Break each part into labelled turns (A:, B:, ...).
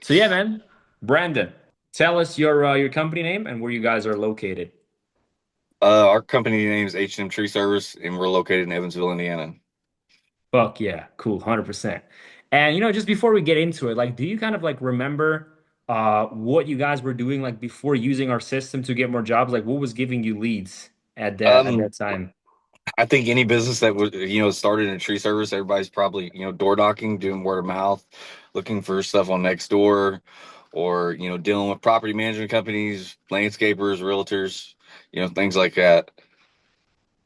A: So yeah, man, Brandon, tell us your company name and where you guys are located.
B: Our company name is H&M Tree Service, and we're located in Evansville, Indiana.
A: Fuck yeah, cool, 100%. And just before we get into it, like, do you kind of like remember what you guys were doing like before using our system to get more jobs? Like, what was giving you leads at that
B: Um,
A: time?
B: I think any business that was, started in a tree service, everybody's probably, door knocking, doing word of mouth, looking for stuff on Nextdoor, or, dealing with property management companies, landscapers, realtors, things like that.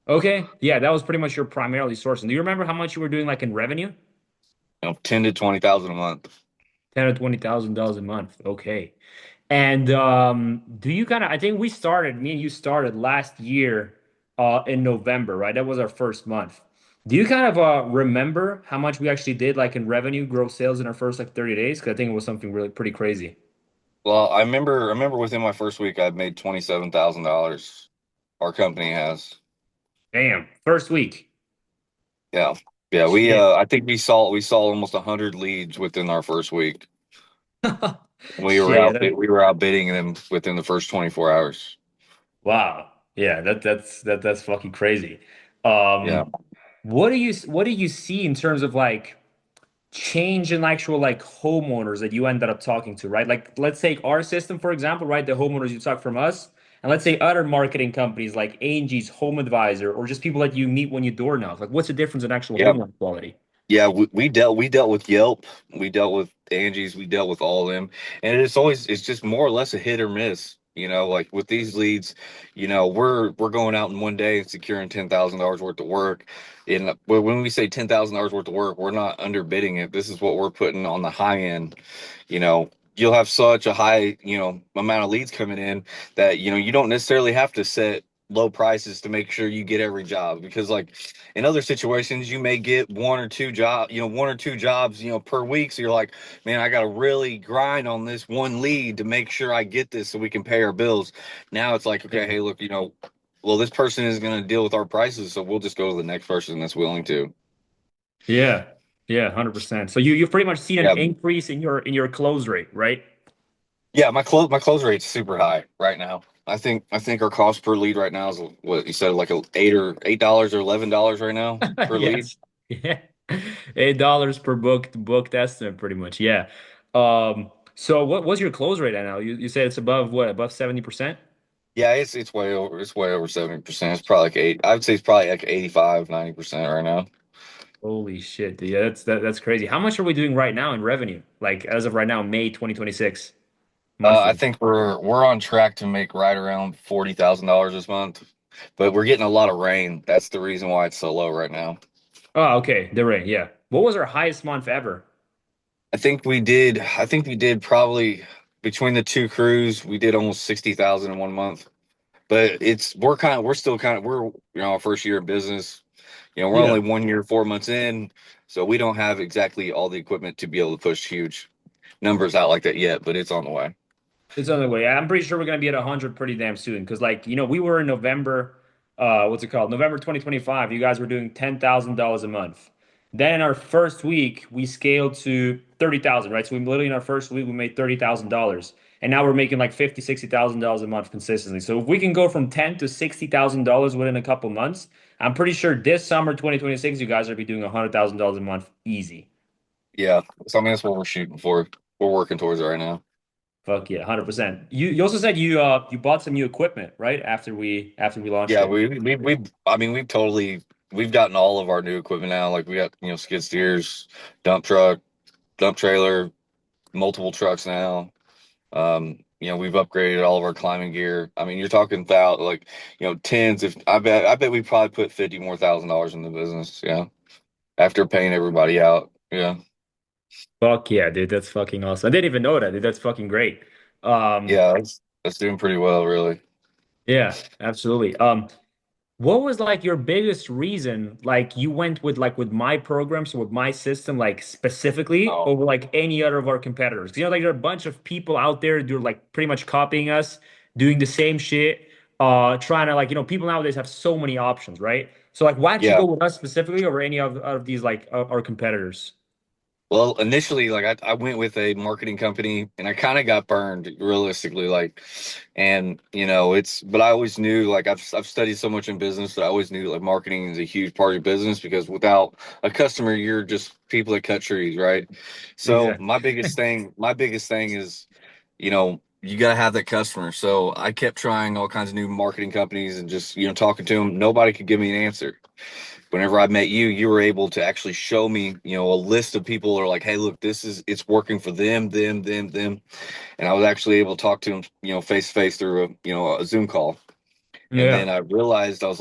A: Okay, yeah, that was pretty much your primarily source. And do you remember how much you were doing like in revenue?
B: 10 to 20,000 a month.
A: $10,000 or $20,000 a month. Okay. And do you kind of, I think me and you started last year in November, right? That was our first month. Do you kind of remember how much we actually did like in revenue, gross sales in our first like 30 days? Because I think it was something really pretty crazy.
B: Well, I remember within my first week, I'd made $27,000. Our company has.
A: Damn, first week.
B: Yeah. Yeah,
A: Shit.
B: I think we saw almost 100 leads within our first week.
A: Shit.
B: We were outbidding them within the first 24 hours.
A: Wow. Yeah, that's fucking crazy.
B: Yeah.
A: What do you see in terms of like change in actual like homeowners that you ended up talking to, right? Like let's take our system for example, right? The homeowners you talk from us, and let's say other marketing companies like Angie's Home Advisor or just people that you meet when you door knock. Like what's the difference in actual
B: Yeah.
A: homeowner quality?
B: Yeah, we dealt with Yelp, we dealt with Angie's, we dealt with all of them, and it's just more or less a hit or miss. Like with these leads, we're going out in one day and securing $10,000 worth of work. And when we say $10,000 worth of work, we're not underbidding it. This is what we're putting on the high end. You'll have such a high amount of leads coming in that you don't necessarily have to set low prices to make sure you get every job, because like in other situations you may get one or two jobs per week, so you're like, man, I got to really grind on this one lead to make sure I get this so we can pay our bills. Now it's like, okay,
A: Yeah.
B: hey, look, well, this person is going to deal with our prices, so we'll just go to the next person that's willing to.
A: Yeah. Yeah, 100%. So you've pretty much seen an
B: Yeah.
A: increase in your close rate, right?
B: Yeah, my close rate's super high right now. I think our cost per lead right now is what you said, like $8 or $11 right now per lead.
A: Yes. Yeah. $8 per booked estimate, pretty much. Yeah. So what's your close rate at now? You said it's above what, above 70%?
B: Yeah, it's way over 70%. It's probably like I would say it's probably like 85, 90% right now.
A: Holy shit, dude. Yeah, that's crazy. How much are we doing right now in revenue? Like as of right now, May 2026,
B: I
A: monthly.
B: think we're on track to make right around $40,000 this month, but we're getting a lot of rain. That's the reason why it's so low right now.
A: Oh, okay. The rate, yeah. What was our highest month ever?
B: I think we did probably between the two crews, we did almost 60,000 in one month. But we're our first year of business. We're only
A: Yeah.
B: 1 year, 4 months in, so we don't have exactly all the equipment to be able to push huge numbers out like that yet, but it's on the way.
A: It's on the way. I'm pretty sure we're gonna be at 100 pretty damn soon. Because like, we were in November, what's it called? November 2025. You guys were doing $10,000 a month. Then in our first week, we scaled to 30,000, right? So we literally in our first week we made $30,000. And now we're making like 50, $60,000 a month consistently. So if we can go from 10 to $60,000 within a couple months, I'm pretty sure this summer 2026, you guys are be doing $100,000 a month easy.
B: Yeah, so I mean that's what we're shooting for. We're working towards it right now.
A: Fuck yeah, 100%. You also said you bought some new equipment, right? After we launched
B: Yeah,
A: it.
B: we I mean we've gotten all of our new equipment now. Like we got skid steers, dump truck, dump trailer, multiple trucks now. We've upgraded all of our climbing gear. I mean, you're talking about like, tens. If I bet we probably put 50 more $1,000 in the business. Yeah, after paying everybody out. Yeah,
A: Fuck yeah, dude, that's fucking awesome. I didn't even know that, dude. That's fucking great. Um,
B: yeah, that's doing pretty well, really.
A: yeah, absolutely. What was like your biggest reason, like you went with like with my programs with my system, like specifically
B: Oh,
A: over like any other of our competitors? 'Cause, like there are a bunch of people out there who are like pretty much copying us, doing the same shit, trying to like, people nowadays have so many options, right? So like why'd you
B: yeah.
A: go with us specifically over any of these like our competitors?
B: Well, initially, like I went with a marketing company and I kind of got burned realistically, like, and but I always knew, like, I've studied so much in business that I always knew like marketing is a huge part of business because without a customer, you're just people that cut trees, right? So
A: Exactly.
B: my biggest thing is, you got to have that customer. So I kept trying all kinds of new marketing companies and just, talking to them. Nobody could give me an answer. Whenever I met you, you were able to actually show me, a list of people who are like, hey, look, it's working for them. And I was actually able to talk to them, face to face through a Zoom call. And
A: Yeah.
B: then I realized I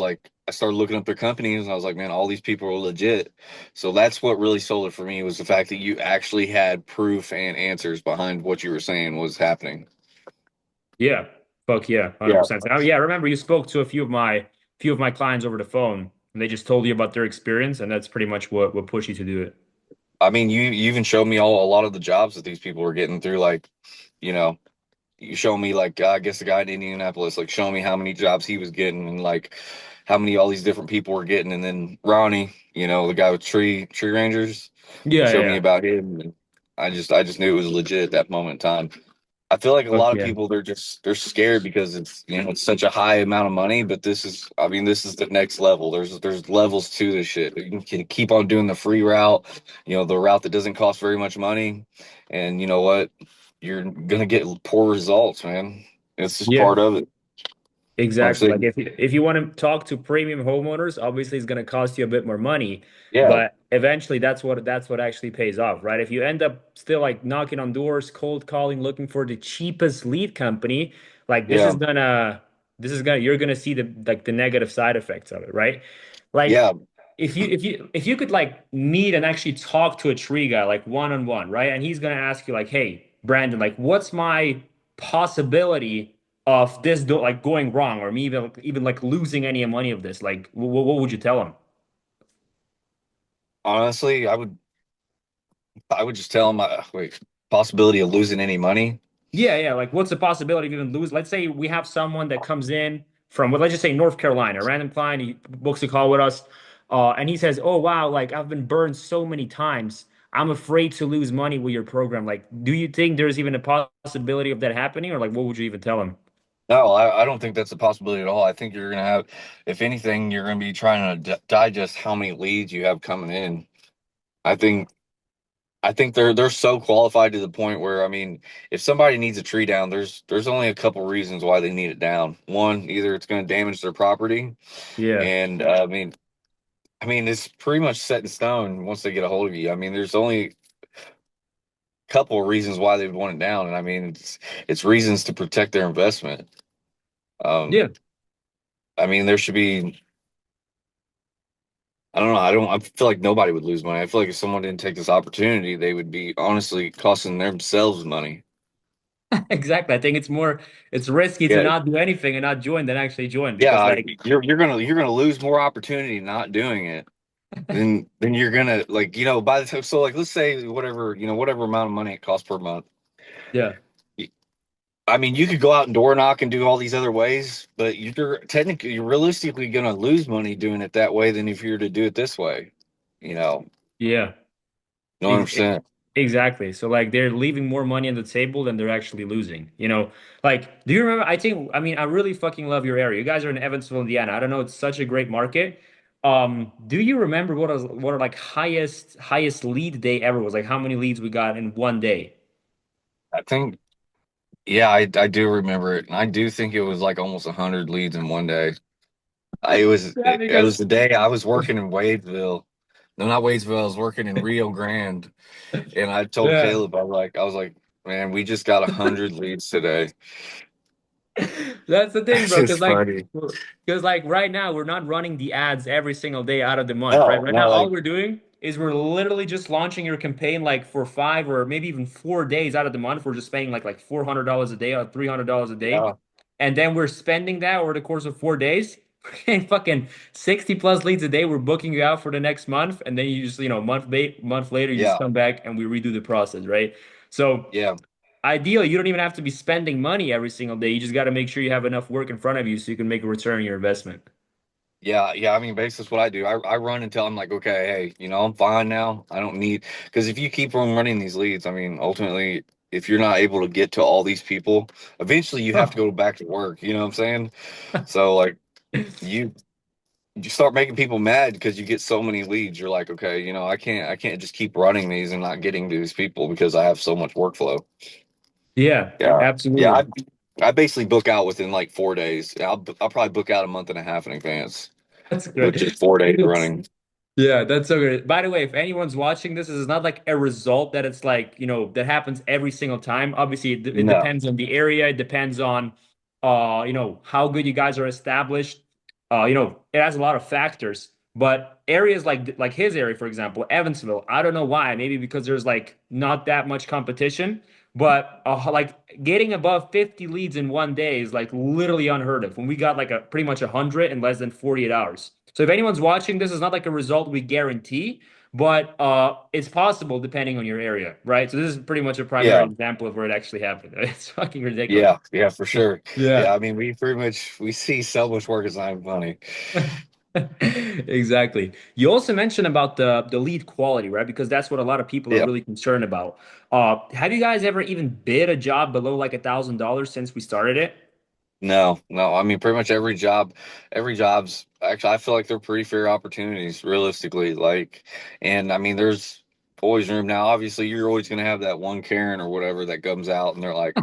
B: started looking up their companies and I was like, man, all these people are legit. So that's what really sold it for me was the fact that you actually had proof and answers behind what you were saying was happening.
A: Yeah. Fuck yeah.
B: Yeah.
A: 100%. Now, yeah, I remember you spoke to a few of my clients over the phone and they just told you about their experience, and that's pretty much what pushed you to do it.
B: I mean, you even showed me a lot of the jobs that these people were getting through, like, you know, you show me like I guess the guy in Indianapolis, like show me how many jobs he was getting and like how many all these different people were getting, and then Ronnie, the guy with tree rangers,
A: Yeah, yeah,
B: showed me
A: yeah.
B: about him, and I just knew it was legit at that moment in time. I feel like a
A: Fuck
B: lot of
A: yeah.
B: people they're scared because it's such a high amount of money, but this is the next level. There's levels to this shit. You can keep on doing the free route, the route that doesn't cost very much money, and you know what? You're gonna get poor results, man. It's just
A: Yeah.
B: part of it. I'm
A: Exactly. Like
B: saying,
A: if you want to talk to premium homeowners, obviously it's going to cost you a bit more money,
B: yeah,
A: but eventually that's what actually pays off, right? If you end up still like knocking on doors, cold calling, looking for the cheapest lead company, like this is
B: yeah,
A: gonna this is gonna you're gonna see the negative side effects of it, right? Like
B: yeah.
A: if you could like meet and actually talk to a tree guy like one on one, right? And he's gonna ask you like, "Hey, Brandon, like what's my possibility of this like going wrong, or me even like losing any money of this?" Like what would you tell him?
B: Honestly, I would just tell them, wait, possibility of losing any money.
A: Yeah, yeah. Like, what's the possibility of even lose? Let's say we have someone that comes in from, well, let's just say North Carolina, a random client. He books a call with us, and he says, "Oh wow, like I've been burned so many times. I'm afraid to lose money with your program. Like, do you think there's even a possibility of that happening, or like, what would you even tell him?"
B: No, I don't think that's a possibility at all. I think you're gonna have, if anything, you're gonna be trying to digest how many leads you have coming in. I think I think they're so qualified to the point where I mean, if somebody needs a tree down, there's only a couple reasons why they need it down. One, either it's going to damage their property,
A: Yeah,
B: and I mean it's pretty much set in stone once they get a hold of you. I mean, there's only a couple of reasons why they would want it down, and I mean it's reasons to protect their investment.
A: yeah.
B: Um, I mean there should be. I don't know. I feel like nobody would lose money. I feel like if someone didn't take this opportunity, they would be honestly costing themselves money.
A: Exactly. I think it's risky to
B: Yeah,
A: not do anything and not join than actually join, because
B: yeah,
A: like,
B: you're gonna lose more opportunity not doing it than you're gonna, like, by the time, so like let's say whatever amount of money it costs per month.
A: yeah,
B: I mean, you could go out and door knock and do all these other ways, but you're realistically gonna lose money doing it that way than if you were to do it this way. You know,
A: yeah.
B: know what I'm
A: Ex- ex-
B: saying?
A: Exactly. So like they're leaving more money on the table than they're actually losing. Like, do you remember? I really fucking love your area. You guys are in Evansville, Indiana. I don't know, it's such a great market. Do you remember what are like highest lead day ever was? Like how many leads we got in one day?
B: I think, yeah, I do remember it, and I do think it was like almost 100 leads in one day.
A: Yeah,
B: It
A: because
B: was the day I was working in Wadesville. No, not Wadesville. I was working in Rio Grande, and I told
A: yeah.
B: Caleb, I was like, man, we just got 100 leads today.
A: That's the thing,
B: That's
A: bro.
B: just funny.
A: Because like right now we're not running the ads every single day out of the month, right?
B: No,
A: Right
B: no,
A: now, all
B: like,
A: we're doing is we're literally just launching your campaign like for 5 or maybe even 4 days out of the month. We're just spending like $400 a day or $300 a day,
B: yeah,
A: and then we're spending that over the course of 4 days. We're getting fucking 60 plus leads a day. We're booking you out for the next month, and then you just month later you just
B: yeah,
A: come back and we redo the process, right? So.
B: yeah.
A: Ideally, you don't even have to be spending money every single day. You just got to make sure you have enough work in front of you so you can make a return on your investment.
B: Yeah, yeah. I mean, basically, that's what I do. I run until I'm like, okay, hey, I'm fine now. I don't need, because if you keep on running these leads, I mean, ultimately, if you're not able to get to all these people, eventually you have to go back to work. You know what I'm saying? So like, you you start making people mad because you get so many leads. You're like, okay, I can't just keep running these and not getting to these people because I have so much workflow.
A: Yeah,
B: Yeah, yeah.
A: absolutely.
B: I basically book out within like 4 days. I'll probably book out a month and a half in advance
A: That's
B: with
A: great.
B: just 4 days
A: It's
B: running.
A: Yeah, that's so good. By the way, if anyone's watching this, this is not like a result that it's like, that happens every single time. Obviously, it
B: No.
A: depends on the area. It depends on, how good you guys are established. It has a lot of factors. But areas like his area, for example, Evansville, I don't know why. Maybe because there's like not that much competition. But like getting above 50 leads in one day is like literally unheard of. When we got like a pretty much 100 in less than 48 hours. So if anyone's watching, this is not like a result we guarantee, but it's possible depending on your area, right? So this is pretty much a primary
B: Yeah.
A: example of where it actually happened. It's fucking ridiculous.
B: Yeah. Yeah. For sure. Yeah.
A: Yeah.
B: I mean, we pretty much we see so much work as not funny.
A: Exactly. You also mentioned about the lead quality, right? Because that's what a lot of people are
B: Yeah.
A: really concerned about. Have you guys ever even bid a job below like $1,000 since we started it?
B: No. No. I mean, pretty much every job's actually. I feel like they're pretty fair opportunities, realistically. Like, and I mean, there's always room. Now, obviously, you're always gonna have that one Karen or whatever that comes out, and they're like,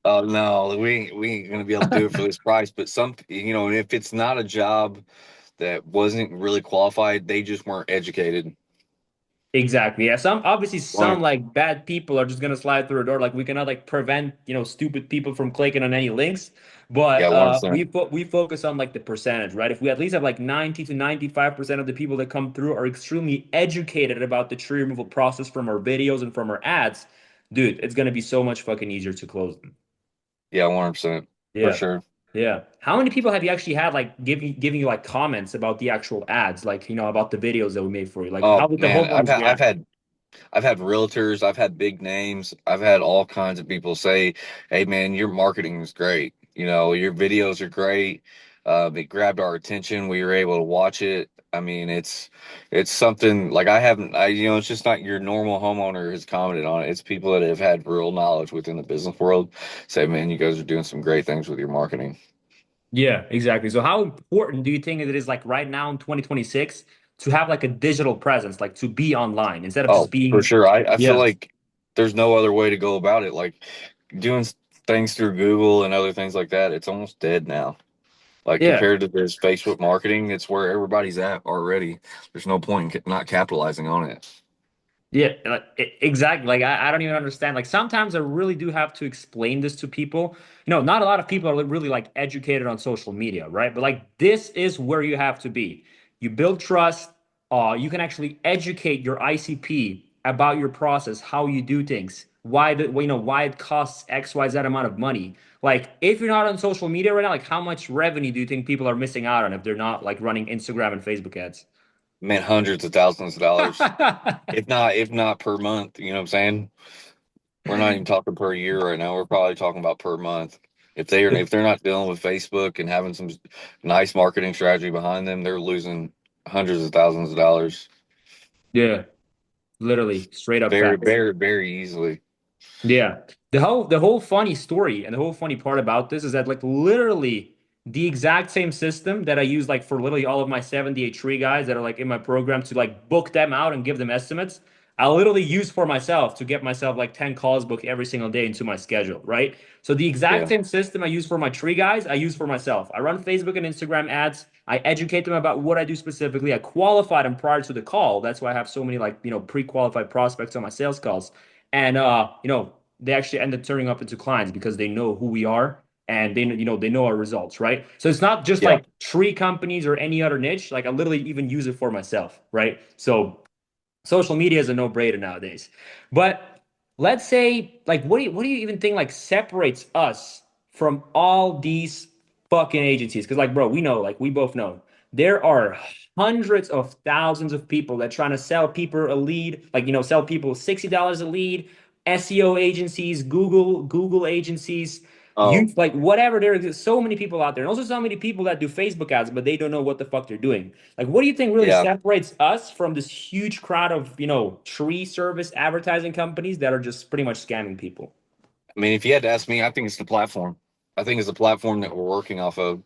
B: "Oh no, we ain't gonna be able to do it for this price." But if it's not a job that wasn't really qualified, they just weren't educated.
A: Exactly. Yeah. Some
B: One,
A: like bad people are just gonna slide through a door. Like we cannot like prevent, stupid people from clicking on any links.
B: yeah,
A: But
B: 100%.
A: we focus on like the percentage, right? If we at least have like 90 to 95% of the people that come through are extremely educated about the tree removal process from our videos and from our ads, dude, it's gonna be so much fucking easier to close them.
B: Yeah, 100% for
A: Yeah.
B: sure.
A: Yeah. How many people have you actually had like giving you like comments about the actual ads, like about the videos that we made for you? Like how
B: Oh
A: did the
B: man,
A: homeowners react?
B: I've had realtors, I've had big names, I've had all kinds of people say, "Hey man, your marketing is great. Your videos are great. It grabbed our attention. We were able to watch it. I mean, it's something like I haven't, it's just not your normal homeowner has commented on it. It's people that have had real knowledge within the business world say, man, you guys are doing some great things with your marketing."
A: Yeah, exactly. So how important do you think it is like right now in 2026 to have like a digital presence, like to be online instead of just
B: Oh, for
A: being,
B: sure. I feel
A: yeah,
B: like there's no other way to go about it. Like doing things through Google and other things like that, it's almost dead now. Like
A: yeah.
B: compared to this Facebook marketing, it's where everybody's at already. There's no point in not capitalizing on it.
A: Yeah, like, exactly. Like I don't even understand. Like sometimes I really do have to explain this to people. Not a lot of people are really like educated on social media, right? But like this is where you have to be. You build trust. You can actually educate your ICP about your process, how you do things, why it costs X, Y, Z amount of money. Like if you're not on social media right now, like how much revenue do you think people are missing out on if they're not like running Instagram and Facebook ads?
B: Man, hundreds of thousands of dollars, if not per month. You know what I'm saying? We're not even talking per year right now. We're probably talking about per month. If they're not dealing with Facebook and having some nice marketing strategy behind them, they're losing hundreds of thousands of dollars
A: Yeah, literally straight up
B: very,
A: facts.
B: very, very easily.
A: Yeah. The whole funny story and the whole funny part about this is that like literally the exact same system that I use like for literally all of my 78 tree guys that are like in my program to like book them out and give them estimates, I literally use for myself to get myself like 10 calls booked every single day into my schedule, right? So the exact
B: Yeah.
A: same system I use for my tree guys, I use for myself. I run Facebook and Instagram ads. I educate them about what I do specifically. I qualify them prior to the call. That's why I have so many like, pre-qualified prospects on my sales calls. And they actually end up turning up into clients because they know who we are and they know our results, right? So it's not just
B: Yeah.
A: like tree companies or any other niche. Like I literally even use it for myself, right? So social media is a no-brainer nowadays. But let's say, like, what do you even think like separates us from all these fucking agencies? Because, like, bro, we know, like, we both know there are hundreds of thousands of people that trying to sell people a lead, like, sell people $60 a lead, SEO agencies, Google agencies. you
B: Oh,
A: like whatever. There are so many people out there, and also so many people that do Facebook ads, but they don't know what the fuck they're doing. Like, what do you think really
B: yeah.
A: separates us from this huge crowd of, tree service advertising companies that are just pretty much scamming people?
B: I mean, if you had to ask me, I think it's the platform. I think it's the platform that we're working off of.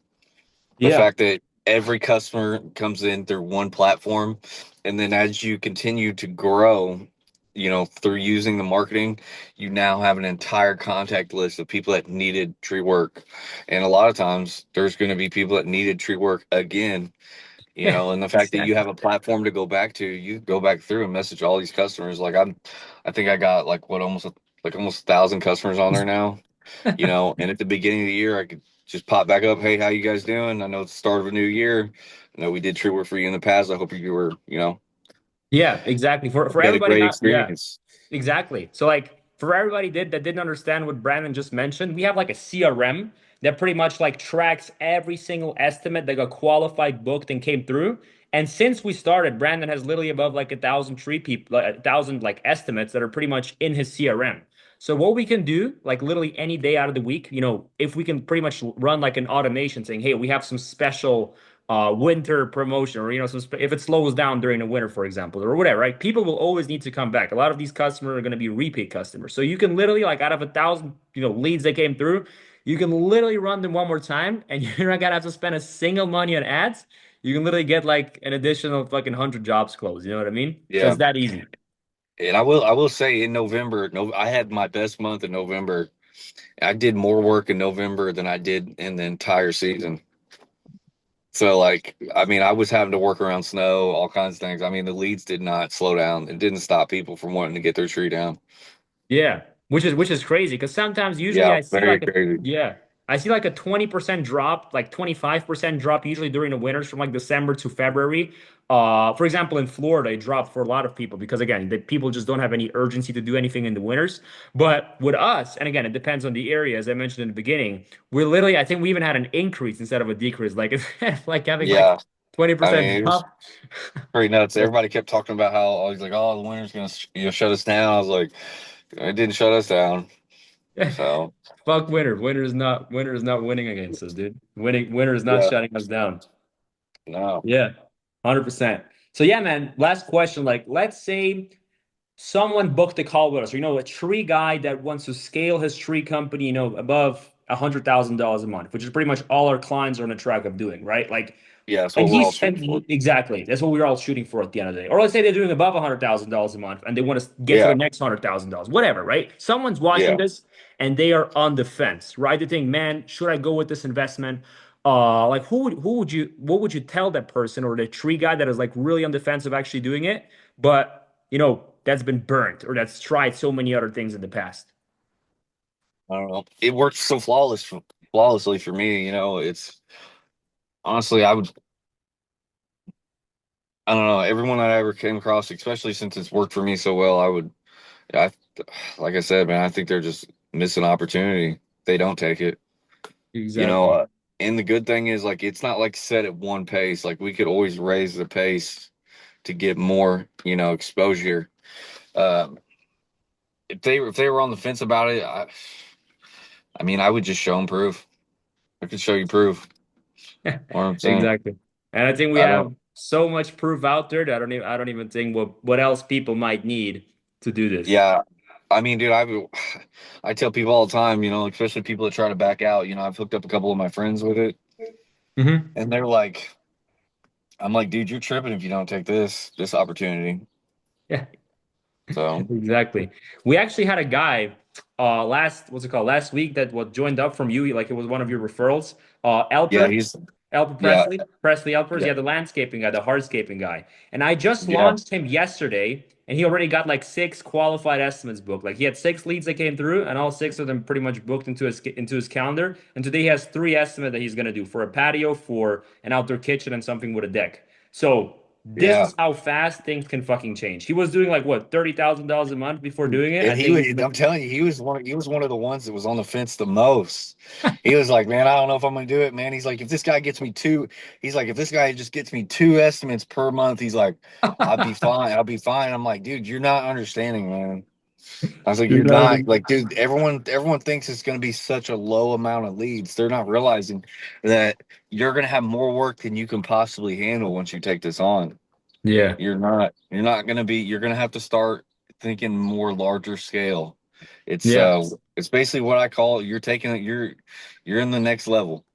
B: The
A: Yeah.
B: fact that every customer comes in through one platform, and then as you continue to grow, through using the marketing, you now have an entire contact list of people that needed tree work. And a lot of times there's going to be people that needed tree work again, and the fact that you have a platform to go back to, you go back through and message all these customers. I think I got like what, almost 1,000 customers on there now, and at the beginning of the year, I could just pop back up. Hey, how you guys doing? I know it's the start of a new year. I know we did tree work for you in the past. I hope you were,
A: Yeah, exactly. For
B: you had a
A: everybody
B: great
A: not, yeah,
B: experience.
A: exactly. So like for everybody that didn't understand what Brandon just mentioned, we have like a CRM that pretty much like tracks every single estimate that got qualified, booked, and came through. And since we started, Brandon has literally above like 1,000 tree people, like 1,000 like estimates that are pretty much in his CRM. So what we can do, like literally any day out of the week, if we can pretty much run like an automation saying, hey, we have some special winter promotion, or if it slows down during the winter, for example, or whatever, right? People will always need to come back. A lot of these customers are going to be repeat customers, so you can literally, like, out of 1,000 leads that came through, you can literally run them one more time, and you're not gonna have to spend a single money on ads. You can literally get like an additional fucking 100 jobs closed. You know what I mean? So
B: Yeah.
A: it's that easy.
B: And I will say in November, no, I had my best month in November. I did more work in November than I did in the entire season. So like, I mean, I was having to work around snow, all kinds of things. I mean, the leads did not slow down. It didn't stop people from wanting to get their tree down.
A: Yeah, which is crazy because sometimes usually
B: Yeah,
A: I see
B: very
A: like a
B: crazy.
A: yeah, I see like a 20% drop, like 25% drop usually during the winters from like December to February. For example, in Florida, it dropped for a lot of people because again, the people just don't have any urgency to do anything in the winters. But with us, and again, it depends on the area, as I mentioned in the beginning, we're literally, I think we even had an increase instead of a decrease, like like having like
B: Yeah, I
A: 20%
B: mean, it was
A: drop.
B: pretty nuts. Everybody kept talking about how he's like, oh, the winter's gonna shut us down. I was like, it didn't shut us down. So
A: Fuck winter. Winter is not winning against us, dude. Winter is not
B: yeah,
A: shutting us down.
B: no,
A: Yeah, 100%. So yeah, man, last question. Like, let's say someone booked a call with us, or a tree guy that wants to scale his tree company, above $100,000 a month, which is pretty much all our clients are on the track of doing, right? Like,
B: yeah, that's
A: and
B: what we're all shooting for.
A: exactly, that's what we're all shooting for at the end of the day. Or let's say they're doing above $100,000 a month and they want to get to the
B: Yeah,
A: next $100,000, whatever, right? Someone's watching
B: yeah.
A: this and they are on the fence, right? They think, man, should I go with this investment? Like what would you tell that person or the tree guy that is like really on the fence of actually doing it, but that's been burnt or that's tried so many other things in the past?
B: I don't know. It worked so flawlessly for me. It's honestly, I don't know. Everyone that I ever came across, especially since it's worked for me so well, I, like I said, man, I think they're just missing opportunity. They don't take it. You know,
A: Exactly.
B: uh, and the good thing is, like, it's not like set at one pace. Like, we could always raise the pace to get more, exposure. Um, if they were on the fence about it, I mean, I would just show them proof. I could show you proof. What I'm saying,
A: Exactly. And I think we
B: I don't.
A: have so much proof out there that I don't even think what else people might need to do this.
B: Yeah, I mean, dude, I tell people all the time, especially people that try to back out. I've hooked up a couple of my friends with it,
A: Hmm.
B: and they're like, I'm like, dude, you're tripping if you don't take this opportunity.
A: Yeah,
B: So
A: exactly. We actually had a guy last week that was joined up from you, like it was one of your referrals.
B: yeah,
A: Alper, Alper
B: yeah,
A: Presley Alpers,
B: yeah,
A: yeah, the landscaping guy, the hardscaping guy. And I just
B: yeah,
A: launched him yesterday, and he already got like six qualified estimates booked. Like he had six leads that came through, and all six of them pretty much booked into his calendar. And today he has three estimates that he's gonna do for a patio, for an outdoor kitchen, and something with a deck. So this
B: yeah.
A: is how fast things can fucking change. He was doing like what, $30,000 a month before doing it. I
B: And
A: think he's
B: I'm telling you, he was one of the ones that was on the fence the most. He was like, man, I don't know if I'm gonna do it, man. He's like, if this guy just gets me two estimates per month, he's like, I'll be fine. I'll be fine. I'm like, dude, you're not understanding, man. I was like,
A: You
B: you're
A: know what I
B: not
A: mean?
B: like, dude. Everyone thinks it's going to be such a low amount of leads. They're not realizing that you're going to have more work than you can possibly handle once you take this on.
A: Yeah.
B: You're not going to be. You're going to have to start thinking more larger scale. It's
A: Yeah.
B: uh, it's basically what I call it. You're taking it. You're in the next level.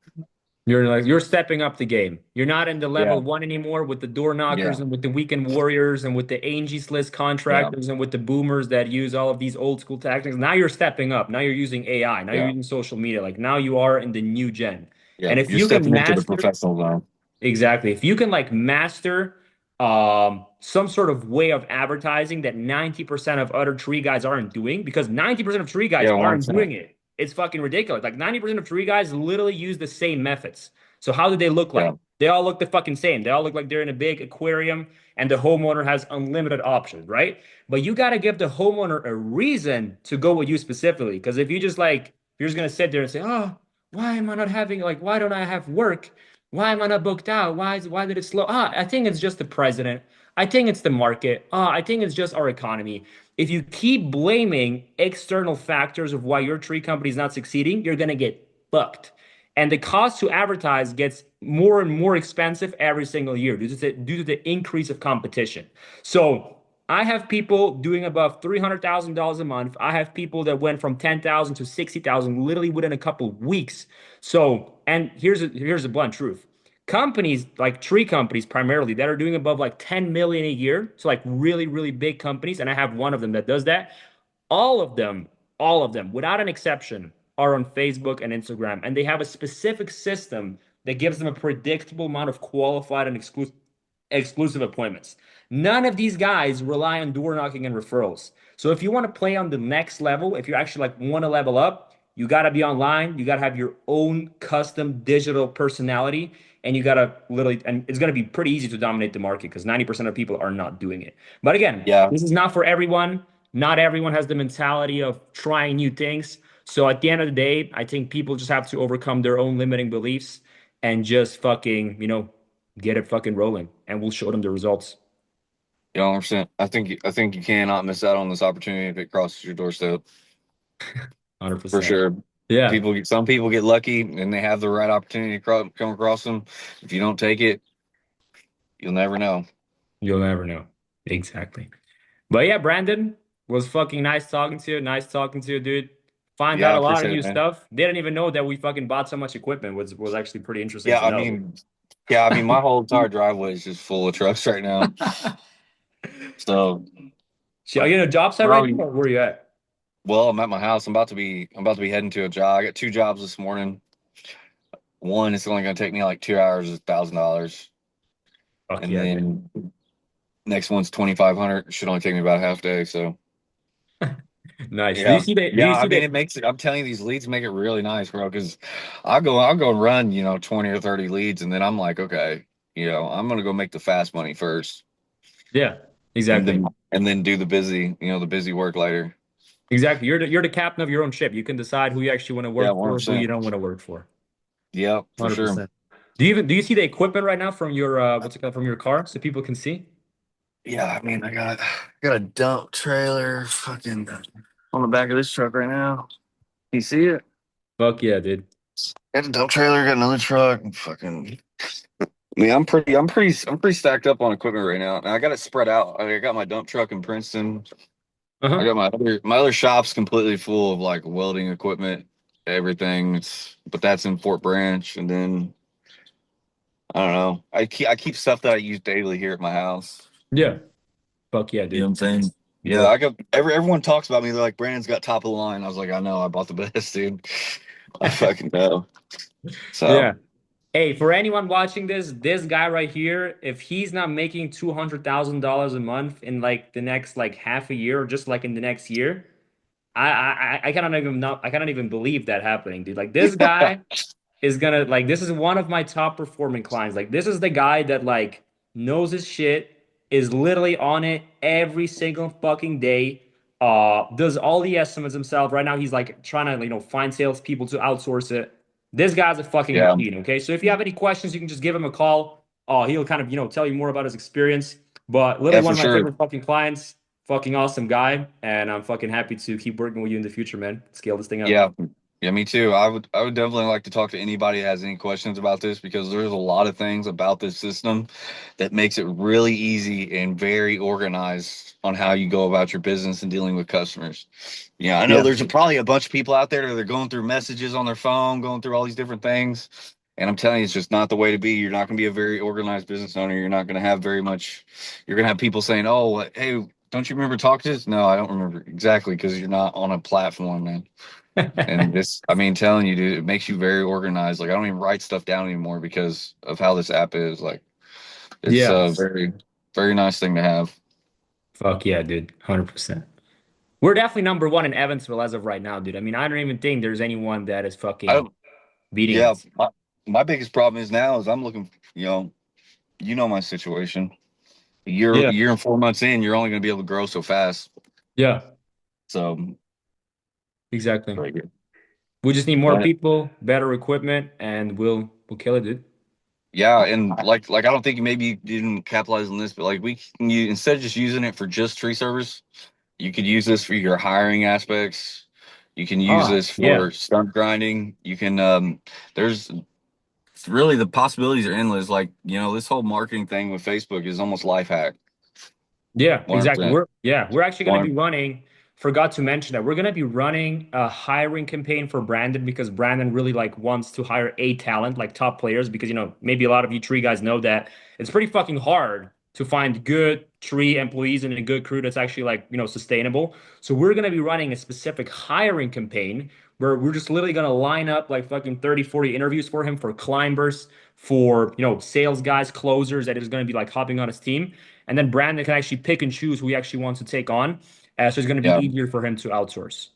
A: You're stepping up the game. You're not in the
B: Yeah,
A: level one anymore with the door knockers
B: yeah,
A: and with the weekend warriors and with the Angie's List
B: yeah,
A: contractors and with the boomers that use all of these old school tactics. Now you're stepping up. Now you're using AI. Now you're
B: yeah,
A: using social media. Like now you are in the new gen.
B: yeah.
A: And if
B: You're
A: you can
B: stepping into the
A: master
B: professional zone.
A: exactly. If you can like master some sort of way of advertising that 90% of other tree guys aren't doing, because 90% of tree guys
B: Yeah,
A: aren't
B: 100%.
A: doing it. It's fucking ridiculous. Like 90% of tree guys literally use the same methods. So how do they look
B: Yeah,
A: like? They all look the fucking same. They all look like they're in a big aquarium and the homeowner has unlimited options, right? But you got to give the homeowner a reason to go with you specifically. Because if you just like, you're just gonna sit there and say, oh, why am I not having like, why don't I have work? Why am I not booked out? Why did it slow? I think it's just the president. I think it's the market. I think it's just our economy. If you keep blaming external factors of why your tree company is not succeeding, you're gonna get fucked. And the cost to advertise gets more and more expensive every single year due to the increase of competition. So I have people doing above $300,000 a month. I have people that went from 10,000 to 60,000 literally within a couple of weeks. So, and here's a blunt truth. Companies like tree companies primarily that are doing above like 10 million a year, so like really, really big companies, and I have one of them that does that. All of them, all of them, without an exception, are on Facebook and Instagram, and they have a specific system that gives them a predictable amount of qualified and exclusive appointments. None of these guys rely on door knocking and referrals. So if you want to play on the next level, if you actually like want to level up, you got to be online. You got to have your own custom digital personality, and you got to literally, and it's going to be pretty easy to dominate the market because 90% of people are not doing it. But again,
B: yeah.
A: this is not for everyone. Not everyone has the mentality of trying new things. So at the end of the day, I think people just have to overcome their own limiting beliefs and just fucking, get it fucking rolling, and we'll show them the results.
B: You know, 100%. I think you cannot miss out on this opportunity if it crosses your doorstep. For
A: 100%.
B: sure.
A: Yeah,
B: Some people get lucky and they have the right opportunity to come across them. If you don't take it, you'll never know.
A: you'll never know. Exactly. But yeah, Brandon, was fucking nice talking to you. Nice talking to you, dude. Find
B: Yeah,
A: out
B: I
A: a lot of
B: appreciate
A: new
B: it, man.
A: stuff. Didn't even know that we fucking bought so much equipment. Was actually pretty interesting
B: Yeah,
A: to
B: I
A: know.
B: mean, yeah, I mean, my whole entire driveway is just full of trucks right now. So,
A: So, are you in a job site right
B: bro,
A: now, or where are you at?
B: well, I'm at my house. I'm about to be heading to a job. I got two jobs this morning. One is only going to take me like 2 hours, $1,000,
A: Fuck
B: and
A: yeah, dude.
B: then next one's 2,500. Should only take me about a half day. So.
A: Nice. Do you
B: Yeah.
A: see that? Do
B: Yeah.
A: you
B: I
A: see
B: mean,
A: that?
B: it makes it, I'm telling you, these leads make it really nice, bro. Cause I'll go and run, 20 or 30 leads. And then I'm like, okay, I'm going to go make the fast money first
A: Yeah,
B: and
A: exactly.
B: then do the busy work later.
A: Exactly. You're the captain of your own ship. You can decide who you actually want to
B: Yeah.
A: work for, who you
B: 100%.
A: don't want to work for.
B: Yeah, for sure.
A: 100%. Do you see the equipment right now from your what's it called from your car so people can see?
B: Yeah. I mean, I got a dump trailer fucking on the back of this truck right now. You see it?
A: Fuck yeah, dude.
B: Got a dump trailer, got another truck, and fucking. I mean, I'm pretty stacked up on equipment right now. And I got it spread out. I got my dump truck in Princeton. I
A: Uh-huh.
B: got my other shop's completely full of like welding equipment, everything. But that's in Fort Branch, and then I don't know. I keep stuff that I use daily here at my house.
A: Yeah. Fuck yeah,
B: You know what
A: dude.
B: I'm saying? Yeah,
A: Well,
B: I got everyone talks about me. They're like, Brandon's got top of the line. I was like, I know, I bought the best, dude. I fucking know. So
A: yeah. Hey, for anyone watching this guy right here, if he's not making $200,000 a month in like the next like half a year or just like in the next year, I cannot even believe that happening, dude. Like this guy is gonna like this is one of my top performing clients. Like this is the guy that like knows his shit, is literally on it every single fucking day. Does all the estimates himself. Right now he's like trying to find salespeople to outsource it. This guy's a fucking
B: yeah,
A: machine. Okay, so if you have any questions, you can just give him a call. He'll kind of tell you more about his experience. But literally
B: yeah,
A: one
B: for
A: of my
B: sure.
A: favorite fucking clients. fucking awesome guy, and I'm fucking happy to keep working with you in the future, man. Scale this thing up.
B: Yeah. Yeah, me too. I would definitely like to talk to anybody that has any questions about this because there's a lot of things about this system that makes it really easy and very organized on how you go about your business and dealing with customers. Yeah, I know
A: Yeah.
B: there's probably a bunch of people out there that are going through messages on their phone, going through all these different things. And I'm telling you, it's just not the way to be. You're not going to be a very organized business owner. You're not going to have very much. You're going to have people saying, "Oh, hey, don't you remember talking to this?" No, I don't remember exactly because you're not on a platform, man. And this, I mean, telling you, dude, it makes you very organized. Like I don't even write stuff down anymore because of how this app is. Like it's
A: Yeah.
B: a very, very nice thing to have.
A: Fuck yeah, dude. 100%. We're definitely number one in Evansville as of right now, dude. I mean, I don't even think there's anyone that is
B: I
A: fucking
B: don't,
A: beating
B: yeah,
A: us.
B: my biggest problem is now is I'm looking, you know my situation.
A: Yeah.
B: Year and 4 months in, you're only going to be able to grow so fast.
A: Yeah,
B: So,
A: exactly.
B: very good.
A: We just need more
B: But
A: people, better equipment, and we'll kill it, dude.
B: yeah, and like I don't think maybe you didn't capitalize on this, but like we can use instead of just using it for just tree service, you could use this for your hiring aspects. You can use
A: Ah,
B: this
A: yeah.
B: for stunt grinding. You can there's really the possibilities are endless. Like, this whole marketing thing with Facebook is almost life hack.
A: Yeah, exactly.
B: 100%.
A: We're actually going to be
B: 100,
A: running. Forgot to mention that we're going to be running a hiring campaign for Brandon because Brandon really like wants to hire a talent like top players because maybe a lot of you tree guys know that it's pretty fucking hard to find good tree employees and a good crew that's actually like sustainable. So we're going to be running a specific hiring campaign where we're just literally going to line up like fucking 30, 40 interviews for him for climbers, for sales guys, closers that is going to be like hopping on his team. And then Brandon can actually pick and choose who he actually wants to take on. So it's going to be
B: yeah.
A: easier for him to outsource.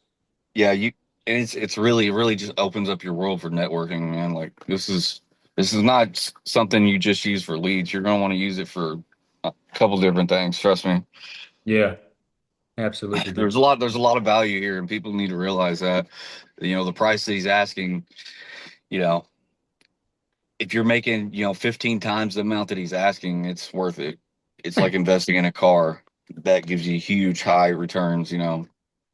B: Yeah, and it's really just opens up your world for networking, man. Like this is not something you just use for leads. You're going to want to use it for a couple different things, trust me.
A: Yeah, absolutely, dude.
B: There's a lot of value here and people need to realize that. The price that he's asking, you know, if you're making, 15 times the amount that he's asking, it's worth it. It's like investing in a car that gives you huge high returns.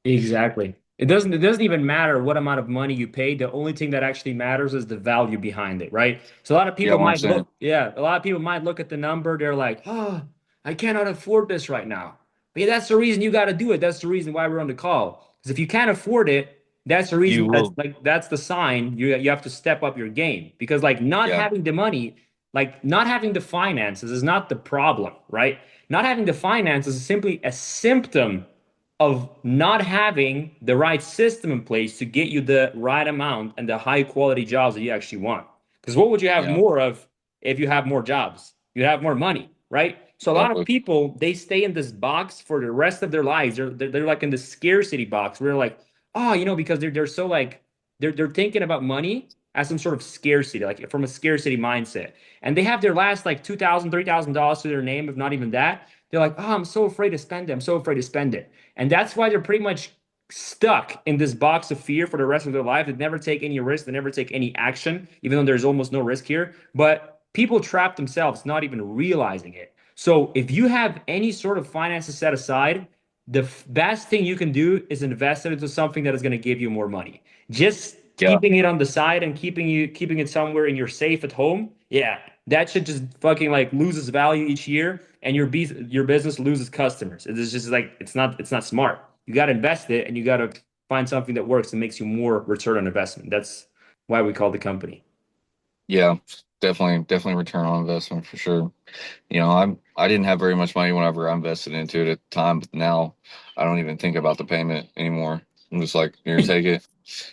A: Exactly. It doesn't even matter what amount of money you pay. The only thing that actually matters is the value behind it, right? So a lot of
B: Yeah,
A: people might
B: 100%.
A: look, yeah, a lot of people might look at the number, they're like, "Oh, I cannot afford this right now." But yeah, that's the reason you got to do it. That's the reason why we're on the call. Because if you can't afford it, that's the
B: You
A: reason
B: will,
A: that's the sign you have to step up your game. Because like not
B: yeah,
A: having the money, like not having the finances is not the problem, right? Not having the finances is simply a symptom of not having the right system in place to get you the right amount and the high quality jobs that you actually want. Because what would you have
B: yeah,
A: more of if you have more jobs? You have more money, right? So a lot of
B: exactly.
A: people they stay in this box for the rest of their lives. They're like in the scarcity box. Where they're like, oh, because they're so like they're thinking about money as some sort of scarcity, like from a scarcity mindset. And they have their last like $2,000, $3,000 to their name, if not even that. They're like, oh, I'm so afraid to spend it. I'm so afraid to spend it. And that's why they're pretty much stuck in this box of fear for the rest of their life. They never take any risk, they never take any action, even though there's almost no risk here. But people trap themselves not even realizing it. So if you have any sort of finances set aside, the best thing you can do is invest it into something that is going to give you more money. Just
B: Yeah,
A: keeping it on the side and keeping it somewhere in your safe at home, yeah, that should just fucking like loses value each year, and your business loses customers. It's just like it's not smart. You got to invest it, and you got to find something that works and makes you more return on investment. That's why we call the company.
B: yeah, definitely return on investment for sure. I didn't have very much money whenever I invested into it at the time, but now I don't even think about the payment anymore. I'm just like, here, take it.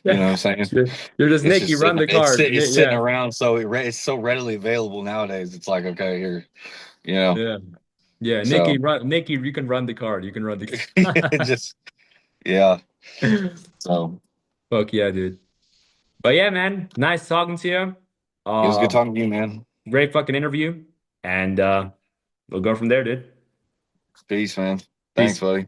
B: You know what I'm saying?
A: You're just
B: It's
A: Nikki,
B: just
A: run
B: sitting,
A: the card.
B: it's sitting
A: Yeah,
B: around, so it's so readily available nowadays. It's like, okay, here, you know.
A: yeah, yeah.
B: So
A: Nikki, you can run the card. You can run the
B: just yeah.
A: card.
B: So
A: Fuck yeah, dude. But yeah, man, nice talking to you.
B: it was good
A: Uh,
B: talking to you, man.
A: Great fucking interview, and we'll go from there, dude.
B: Peace, man. Thanks,
A: Peace.
B: buddy.